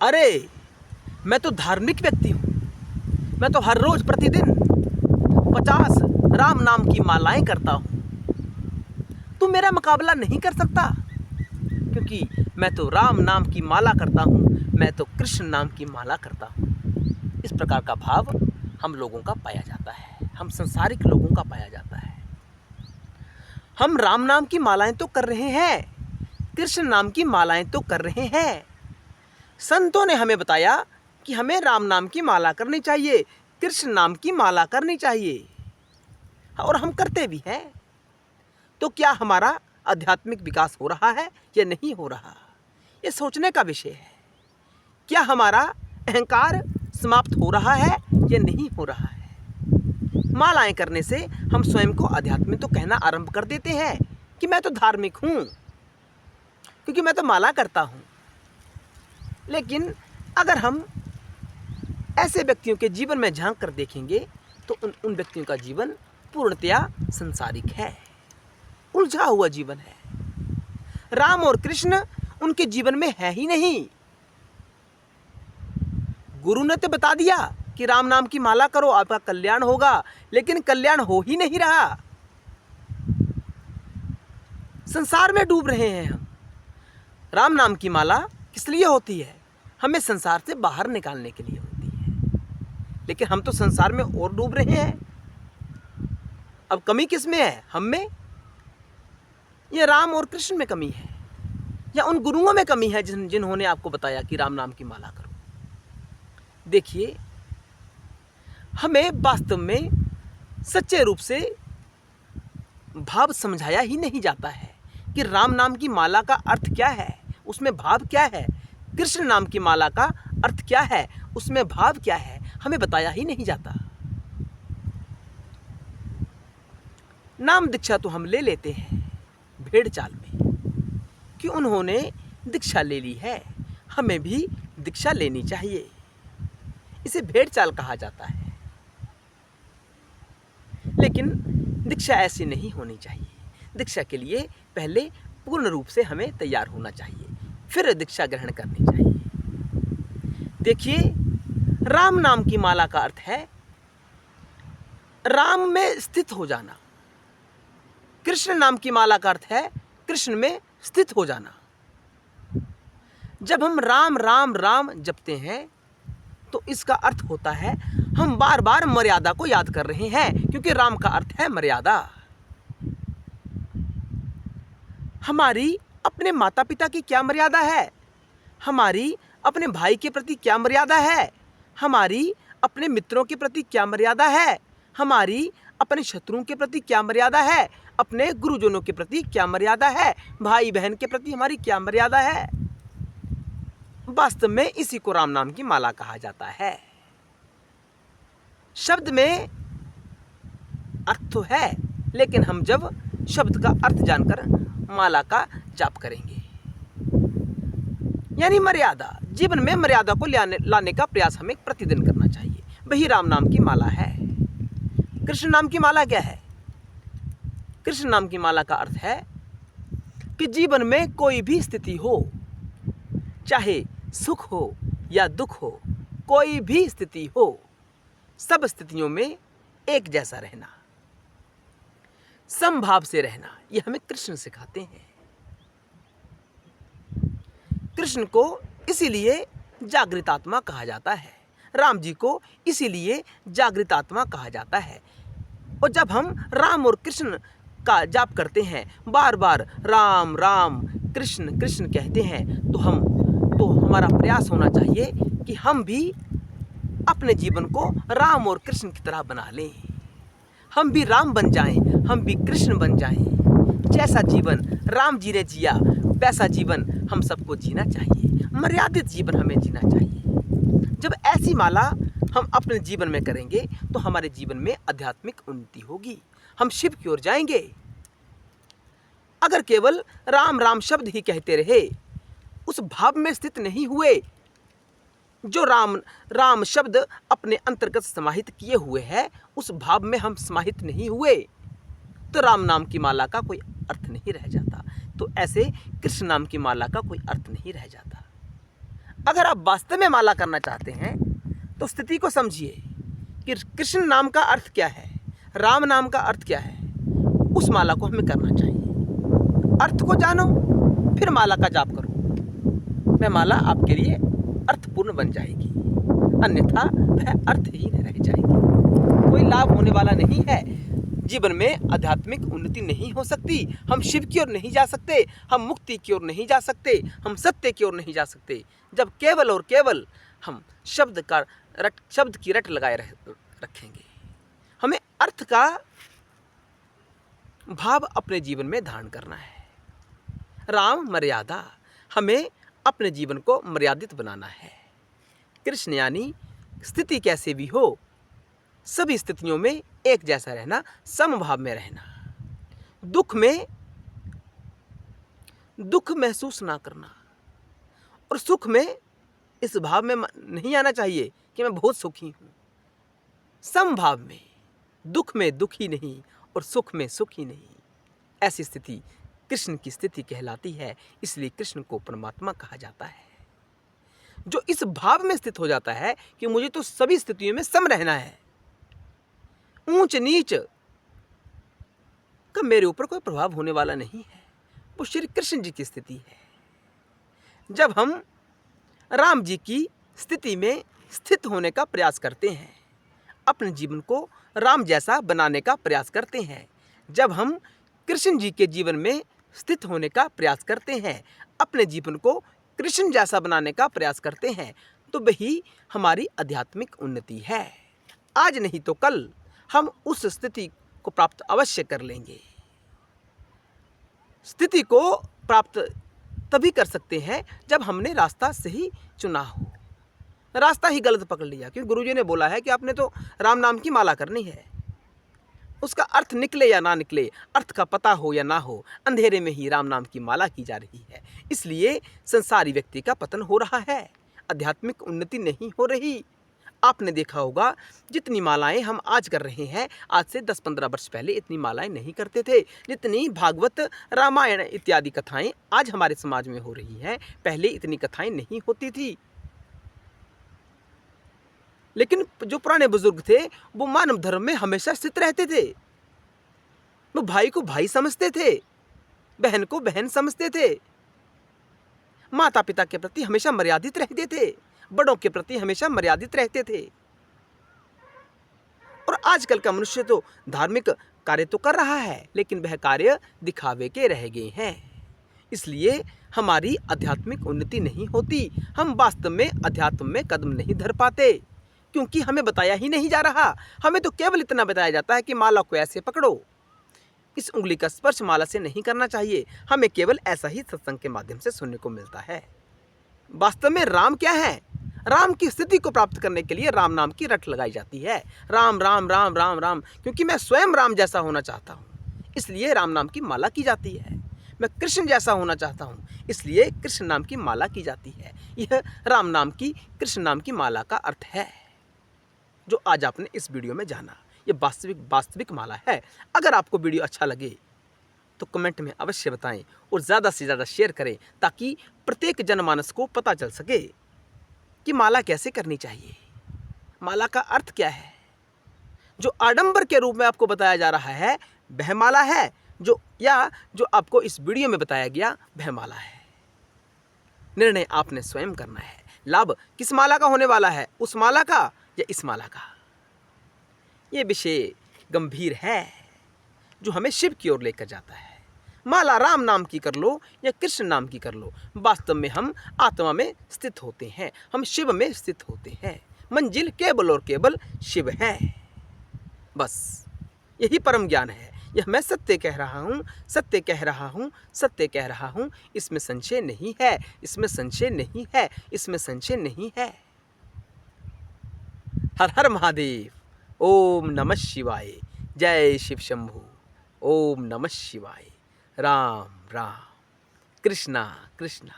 अरे मैं तो धार्मिक व्यक्ति हूँ, मैं तो हर रोज प्रतिदिन 50 राम नाम की मालाएं करता हूँ। तू मेरा मुकाबला नहीं कर सकता, क्योंकि मैं तो राम नाम की माला करता हूँ, मैं तो कृष्ण नाम की माला करता हूँ। इस प्रकार का भाव हम लोगों का पाया जाता है, हम संसारिक लोगों का पाया जाता है। हम राम नाम की मालाएं तो कर रहे हैं, कृष्ण नाम की मालाएं तो कर रहे हैं। संतों ने हमें बताया कि हमें राम नाम की माला करनी चाहिए, कृष्ण नाम की माला करनी चाहिए, और हम करते भी हैं। तो क्या हमारा आध्यात्मिक विकास हो रहा है या नहीं हो रहा, ये सोचने का विषय है। क्या हमारा अहंकार समाप्त हो रहा है या नहीं हो रहा है। मालाएं करने से हम स्वयं को अध्यात्म तो कहना आरंभ कर देते हैं कि मैं तो धार्मिक हूँ, क्योंकि मैं तो माला करता हूँ। लेकिन अगर हम ऐसे व्यक्तियों के जीवन में झांक कर देखेंगे तो उन व्यक्तियों का जीवन पूर्णतया संसारिक है, उलझा हुआ जीवन है। राम और कृष्ण उनके जीवन में है ही नहीं। गुरु ने तो बता दिया कि राम नाम की माला करो, आपका कल्याण होगा, लेकिन कल्याण हो ही नहीं रहा। संसार में डूब रहे हैं हम। राम नाम की माला किस लिए होती है? हमें संसार से बाहर निकालने के लिए होती है, लेकिन हम तो संसार में और डूब रहे हैं। अब कमी किस में है, हम में या राम और कृष्ण में कमी है, या उन गुरुओं में कमी है जिन्होंने आपको बताया कि राम नाम की माला करो? देखिए, हमें वास्तव में सच्चे रूप से भाव समझाया ही नहीं जाता है कि राम नाम की माला का अर्थ क्या है, उसमें भाव क्या है। कृष्ण नाम की माला का अर्थ क्या है, उसमें भाव क्या है, हमें बताया ही नहीं जाता। नाम दीक्षा तो हम ले लेते हैं भेड़ चाल में कि उन्होंने दीक्षा ले ली है, हमें भी दीक्षा लेनी चाहिए। इसे भेड़ चाल कहा जाता है। लेकिन दीक्षा ऐसी नहीं होनी चाहिए। दीक्षा के लिए पहले पूर्ण रूप से हमें तैयार होना चाहिए, फिर दीक्षा ग्रहण करनी चाहिए। देखिए, राम नाम की माला का अर्थ है राम में स्थित हो जाना। कृष्ण नाम की माला का अर्थ है कृष्ण में स्थित हो जाना। जब हम राम राम राम जपते हैं तो इसका अर्थ होता है हम बार बार मर्यादा को याद कर रहे हैं, क्योंकि राम का अर्थ है मर्यादा। हमारी अपने माता पिता की क्या मर्यादा है, हमारी अपने भाई के प्रति क्या मर्यादा है, हमारी अपने मित्रों के प्रति क्या मर्यादा है, हमारी अपने शत्रुओं के प्रति क्या मर्यादा है, अपने गुरुजनों के प्रति क्या मर्यादा है, भाई बहन के प्रति हमारी क्या मर्यादा है। वास्तव में इसी को राम नाम की माला कहा जाता है। शब्द में अर्थ तो है, लेकिन हम जब शब्द का अर्थ जानकर माला का जाप करेंगे, यानी मर्यादा, जीवन में मर्यादा को लाने का प्रयास हमें प्रतिदिन करना चाहिए। वही राम नाम की माला है। कृष्ण नाम की माला क्या है? कृष्ण नाम की माला का अर्थ है कि जीवन में कोई भी स्थिति हो, चाहे सुख हो या दुख हो, कोई भी स्थिति हो, सब स्थितियों में एक जैसा रहना, समभाव से रहना, यह हमें कृष्ण सिखाते हैं। कृष्ण को इसीलिए जागृत आत्मा कहा जाता है, राम जी को इसीलिए जागृत आत्मा कहा जाता है। और जब हम राम और कृष्ण का जाप करते हैं, बार बार राम राम कृष्ण कृष्ण कहते हैं, तो हमारा प्रयास होना चाहिए कि हम भी अपने जीवन को राम और कृष्ण की तरह बना लें। हम भी राम बन जाएं, हम भी कृष्ण बन जाएं। जैसा जीवन राम जी ने जिया, वैसा जीवन हम सबको जीना चाहिए। मर्यादित जीवन हमें जीना चाहिए। जब ऐसी माला हम अपने जीवन में करेंगे तो हमारे जीवन में आध्यात्मिक उन्नति होगी, हम शिव की ओर जाएंगे। अगर केवल राम राम शब्द ही कहते रहे, उस भाव में स्थित नहीं हुए जो राम राम शब्द अपने अंतर्गत समाहित किए हुए है, उस भाव में हम समाहित नहीं हुए, तो राम नाम की माला का कोई अर्थ नहीं रह जाता। तो ऐसे कृष्ण नाम की माला का कोई अर्थ नहीं रह जाता। अगर आप वास्तव में माला करना चाहते हैं तो स्थिति को समझिए कि कृष्ण नाम का अर्थ क्या है, राम नाम का अर्थ क्या है। उस माला को हमें करना चाहिए। अर्थ को जानो, फिर माला का जाप करो। वह माला आपके लिए अर्थपूर्ण बन जाएगी, अन्यथा वह अर्थहीन रह जाएगी। कोई लाभ होने वाला नहीं है। जीवन में आध्यात्मिक उन्नति नहीं हो सकती। हम शिव की ओर नहीं जा सकते, हम मुक्ति की ओर नहीं जा सकते, हम सत्य की ओर नहीं जा सकते, जब केवल और केवल हम शब्द की रट लगाए रखेंगे। हमें अर्थ का भाव अपने जीवन में धारण करना है। राम मर्यादा, हमें अपने जीवन को मर्यादित बनाना है। कृष्ण यानी स्थिति कैसे भी हो, सभी स्थितियों में एक जैसा रहना, समभाव में रहना। दुख महसूस ना करना, और सुख में इस भाव में नहीं आना चाहिए कि मैं बहुत सुखी हूँ। समभाव में, दुख में दुखी नहीं और सुख में सुखी नहीं। ऐसी स्थिति कृष्ण की स्थिति कहलाती है। इसलिए कृष्ण को परमात्मा कहा जाता है। जो इस भाव में स्थित हो जाता है कि मुझे तो सभी स्थितियों में सम रहना है, ऊंच नीच का मेरे ऊपर कोई प्रभाव होने वाला नहीं है, वो श्री कृष्ण जी की स्थिति है। जब हम राम जी की स्थिति में स्थित होने का प्रयास करते हैं, अपने जीवन को राम जैसा बनाने का प्रयास करते हैं, जब हम कृष्ण जी के जीवन में स्थित होने का प्रयास करते हैं, अपने जीवन को कृष्ण जैसा बनाने का प्रयास करते हैं, तो वही हमारी आध्यात्मिक उन्नति है। आज नहीं तो कल हम उस स्थिति को प्राप्त अवश्य कर लेंगे। स्थिति को प्राप्त तभी कर सकते हैं जब हमने रास्ता सही चुना हो। रास्ता ही गलत पकड़ लिया, क्योंकि गुरुजी ने बोला है कि आपने तो राम नाम की माला करनी है। उसका अर्थ निकले या ना निकले, अर्थ का पता हो या ना हो, अंधेरे में ही राम नाम की माला की जा रही है। इसलिए संसारी व्यक्ति का पतन हो रहा है, आध्यात्मिक उन्नति नहीं हो रही। आपने देखा होगा जितनी मालाएं हम आज कर रहे हैं, आज से 10-15 वर्ष पहले इतनी मालाएं नहीं करते थे। जितनी भागवत, रामायण इत्यादि कथाएं आज हमारे समाज में हो रही हैं, पहले इतनी कथाएं नहीं होती थी। लेकिन जो पुराने बुजुर्ग थे वो मानव धर्म में हमेशा स्थित रहते थे। वो भाई को भाई समझते थे, बहन को बहन समझते थे, माता पिता के प्रति हमेशा मर्यादित रहते थे, बड़ों के प्रति हमेशा मर्यादित रहते थे। और आजकल का मनुष्य तो धार्मिक कार्य तो कर रहा है, लेकिन वह कार्य दिखावे के रह गए हैं। इसलिए हमारी आध्यात्मिक उन्नति नहीं होती। हम वास्तव में अध्यात्म में कदम नहीं धर पाते, क्योंकि हमें बताया ही नहीं जा रहा। हमें तो केवल इतना बताया जाता है कि माला को ऐसे पकड़ो, इस उंगली का स्पर्श माला से नहीं करना चाहिए। हमें केवल ऐसा ही सत्संग के माध्यम से सुनने को मिलता है। वास्तव में राम क्या है? राम की स्थिति को प्राप्त करने के लिए राम नाम की रट लगाई जाती है। राम राम राम राम राम, क्योंकि मैं स्वयं राम जैसा होना चाहता हूँ, इसलिए राम नाम की माला की जाती है। मैं कृष्ण जैसा होना चाहता हूँ, इसलिए कृष्ण नाम की माला की जाती है। यह राम नाम की, कृष्ण नाम की माला का अर्थ है, जो आज आपने इस वीडियो में जाना। ये वास्तविक माला है। अगर आपको वीडियो अच्छा लगे तो कमेंट में अवश्य बताएं और ज़्यादा से ज़्यादा शेयर करें, ताकि प्रत्येक जनमानस को पता चल सके कि माला कैसे करनी चाहिए, माला का अर्थ क्या है। जो आडंबर के रूप में आपको बताया जा रहा है वह माला है, जो आपको इस वीडियो में बताया गया वह माला है। निर्णय आपने स्वयं करना है। लाभ किस माला का होने वाला है, उस माला का या इस माला का? ये विषय गंभीर है जो हमें शिव की ओर लेकर जाता है। माला राम नाम की कर लो या कृष्ण नाम की कर लो, वास्तव में हम आत्मा में स्थित होते हैं, हम शिव में स्थित होते हैं। मंजिल केवल और केवल शिव है। बस यही परम ज्ञान है। यह मैं सत्य कह रहा हूँ, सत्य कह रहा हूँ, सत्य कह रहा हूँ। इसमें संशय नहीं है, इसमें संशय नहीं है, इसमें संशय नहीं है। हर हर महादेव। ओम नमः शिवाय। जय शिव शंभू। ओम नमः शिवाय। राम राम। कृष्णा कृष्णा।